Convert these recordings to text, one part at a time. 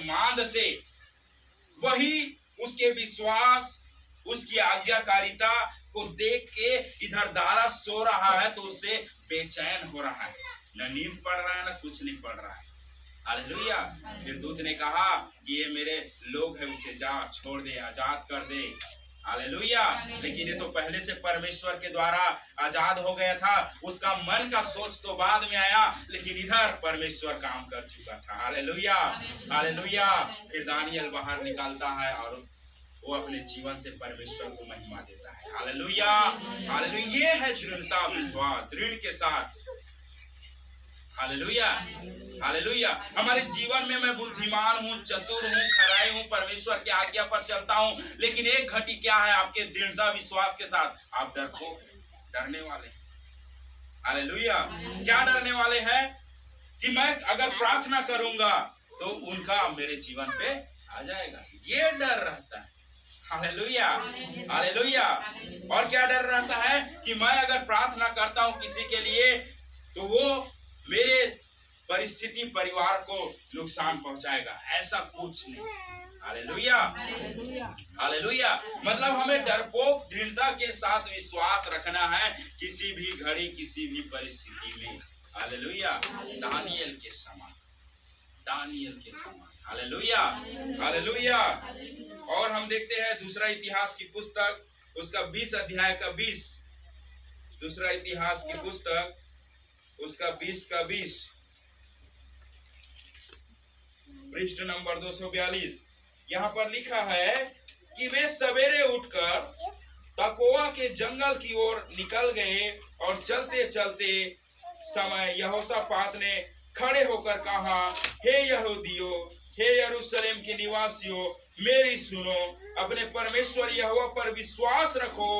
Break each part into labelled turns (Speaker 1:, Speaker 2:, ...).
Speaker 1: मांद से, वही उसके विश्वास, उसकी आज्ञाकारिता को देख के इधर दारा सो रहा है तो उससे बेचैन हो रहा है, न नींद पड़ रहा है, न कुछ नहीं पड़ रहा है। हालेलुया। फिर दूत ने कहा कि ये मेरे लोग है, उसे जा छोड़ दे, आजाद कर दे। हालेलुया। लेकिन ये तो पहले से परमेश्वर के द्वारा आजाद हो गया था, उसका मन का सोच तो बाद में आया, लेकिन इधर परमेश्वर काम कर चुका था। Hallelujah, hallelujah. फिर दानियल बाहर निकालता है और वो अपने जीवन से परमेश्वर को महिमा देता है। Hallelujah, hallelujah. ये है दृढ़ता, विश्वास दृढ़ के साथ। Hallelujah, hallelujah. हमारे जीवन में मैं बुद्धिमान हूँ, चतुर हूँ, खराई हूँ, परमेश्वर की आज्ञा पर चलता हूँ, लेकिन एक घटी क्या है आपके दृढ़ता विश्वास के साथ? आप डरने वाले। हालेलुया। क्या डरने वाले हैं? कि मैं अगर प्रार्थना करूंगा तो उनका मेरे जीवन पे आ जाएगा, ये डर रहता है। Hallelujah, hallelujah. और क्या डर रहता है? कि मैं अगर प्रार्थना करता हूँ किसी के लिए तो वो मेरे परिस्थिति, परिवार को नुकसान पहुंचाएगा। ऐसा कुछ नहीं। Hallelujah, hallelujah. मतलब हमें डरपोक दृढ़ता के साथ विश्वास रखना है किसी भी घड़ी, किसी भी परिस्थिति में। हालेलुया। दानियल के समान, दानियल के समान। Hallelujah, hallelujah. और हम देखते हैं दूसरा इतिहास की पुस्तक, उसका 20 अध्याय का 20, दूसरा इतिहास की पुस्तक उसका 20 का 20, पृष्ठ नंबर 242। यहाँ पर लिखा है कि वे सवेरे उठकर तकोआ के जंगल की ओर निकल गए और चलते चलते समय यहोशापात ने खड़े होकर कहा, हे यहूदियों, हे यरूशलेम के निवासियों, मेरी सुनो, अपने परमेश्वर यहोवा पर विश्वास रखो,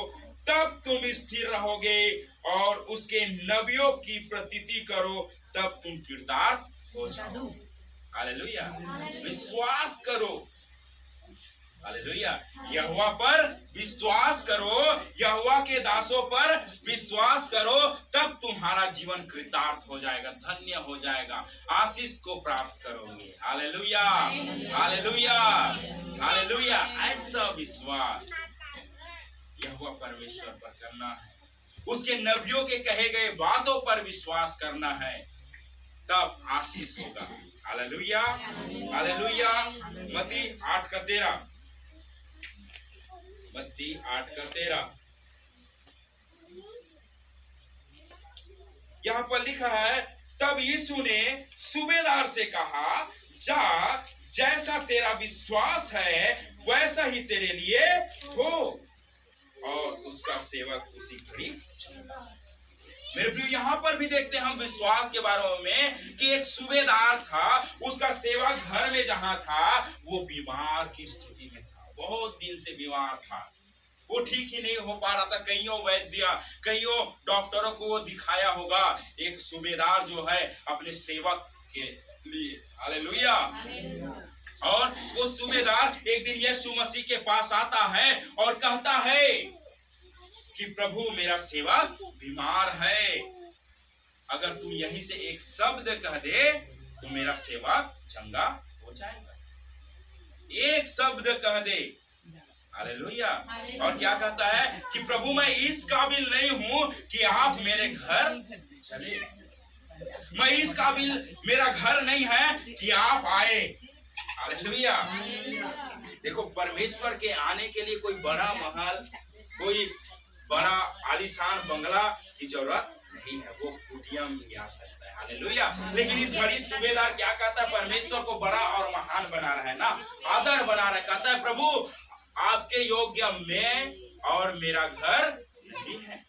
Speaker 1: तब तुम स्थिर रहोगे, और उसके नबियों की प्रतीति करो, तब तुम कृतार्थ हो जाओ। हालेलुया। विश्वास करो। हालेलुया। यहोवा पर विश्वास करो, यहोवा के दासों पर विश्वास करो, तब तुम्हारा जीवन कृतार्थ हो जाएगा, धन्य हो जाएगा, आशीष को प्राप्त करोगे। Hallelujah, hallelujah, hallelujah. ऐसा विश्वास यहोवा परमेश्वर पर करना है, उसके नबियों के कहे गए बातों पर विश्वास करना है, तब आशीष होगा। Hallelujah, hallelujah. मत्ती 8 का 13, मत्ती 8 का 13, यहाँ पर लिखा है, तब यीशु ने सूबेदार से कहा, जा, जैसा तेरा विश्वास है वैसा ही तेरे लिए हो, और उसका सेवक उसी घड़ी। मेरे प्रिय, यहाँ पर भी देखते हैं हम विश्वास के बारे में कि एक सूबेदार था, उसका सेवक घर में जहाँ था वो बीमार की स्थिति में था, बहुत दिन से बीमार था, वो ठीक ही नहीं हो पा रहा था। कईयों वैद्य, कईयों डॉक्टरों को वो दिखाया होगा, एक सूबेदार जो है अपने सेवक के लिए। हालेलुया। और वो सूबेदार एक दिन यीशु मसीह के पास आता है और कहता है कि प्रभु, मेरा सेवक बीमार है, अगर तू यहीं से एक शब्द कह दे तो मेरा सेवक चंगा हो जाएगा। एक शब्द कह दे। हालेलुया। और क्या कहता है कि प्रभु, मैं इस काबिल नहीं हूं कि आप मेरे घर चले, मैं इस काबिल, मेरा घर नहीं है कि आप आए। हालेलुया। देखो, परमेश्वर के आने के लिए कोई बड़ा महल, कोई बड़ा आलीशान बंगला की जरूरत नहीं है, वो कुटिया में भी आ सकता है। हालेलुया। लेकिन इस बड़ी सूबेदार क्या कहता है? परमेश्वर को बड़ा और महान बना रहा है ना, आदर बना रहा है। कहता है, प्रभु, आपके योग्य मैं और मेरा घर नहीं है,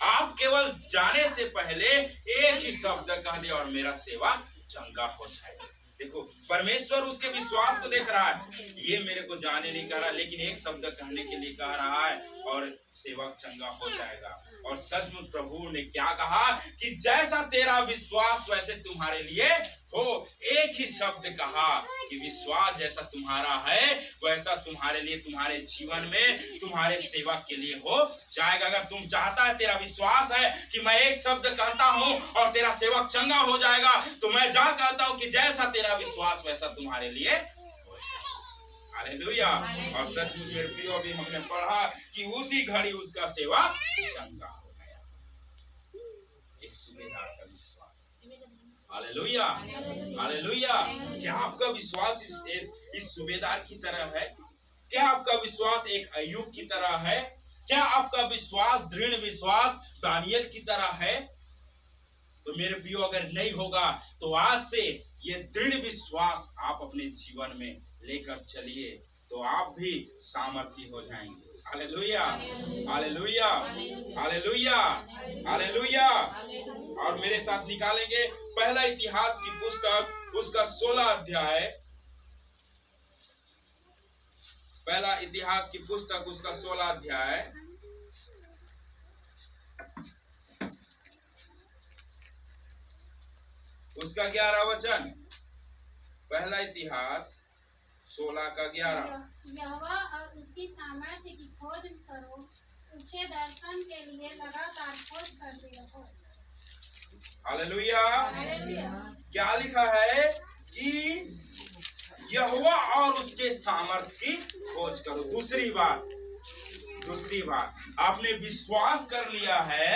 Speaker 1: आप केवल जाने से पहले एक ही शब्द कह दे और मेरा सेवा चंगा हो जाएगा। देखो, परमेश्वर उसके विश्वास को देख रहा है, ये मेरे को जाने नहीं कह रहा, लेकिन एक शब्द कहने के लिए कह रहा है और सेवक चंगा हो जाएगा। और सचमुच प्रभु ने क्या कहा कि जैसा तेरा विश्वास वैसे तुम्हारे लिए हो। एक ही शब्द कहा कि विश्वास जैसा तुम्हारा है वैसा तुम्हारे लिए, तुम्हारे जीवन में, तुम्हारे सेवक के लिए हो जाएगा। अगर तुम चाहता है, तेरा विश्वास है कि मैं एक शब्द कहता हूं और तेरा सेवक चंगा हो जाएगा, तो मैं जा कहता हूं कि जैसा तेरा विश्वास वैसा तुम्हारे लिए हो जाएगा। हालेलुया। और सचमुच मेरे प्रियो, अभी हमने पढ़ा कि उसी घड़ी उसका सेवक चंगा हो गया। एक सूबेदार का विश्वास। Hallelujah, hallelujah. क्या आपका विश्वास इस सूबेदार की तरह है? क्या आपका विश्वास एक अय्यूब की तरह है? क्या आपका विश्वास, दृढ़ विश्वास दानियल की तरह है? तो मेरे प्रियो, अगर नहीं होगा तो आज से ये दृढ़ विश्वास आप अपने जीवन में लेकर चलिए, तो आप भी सामर्थी हो जाएंगे। Hallelujah, hallelujah, hallelujah, hallelujah. और मेरे साथ निकालेंगे पहला इतिहास की पुस्तक, उसका 16 अध्याय। पहला इतिहास की पुस्तक, उसका 16 अध्याय, उसका 11 वचन। पहला इतिहास 16 का 11।
Speaker 2: यहोवा और उसकी सामर्थ्य की खोज करो, उसके दर्शन के लिए लगातार खोज करते रहो।
Speaker 1: हालेलुया।
Speaker 2: हालेलुया।
Speaker 1: क्या लिखा है कि यहोवा और उसके सामर्थ्य की खोज करो। दूसरी बात, आपने विश्वास कर लिया है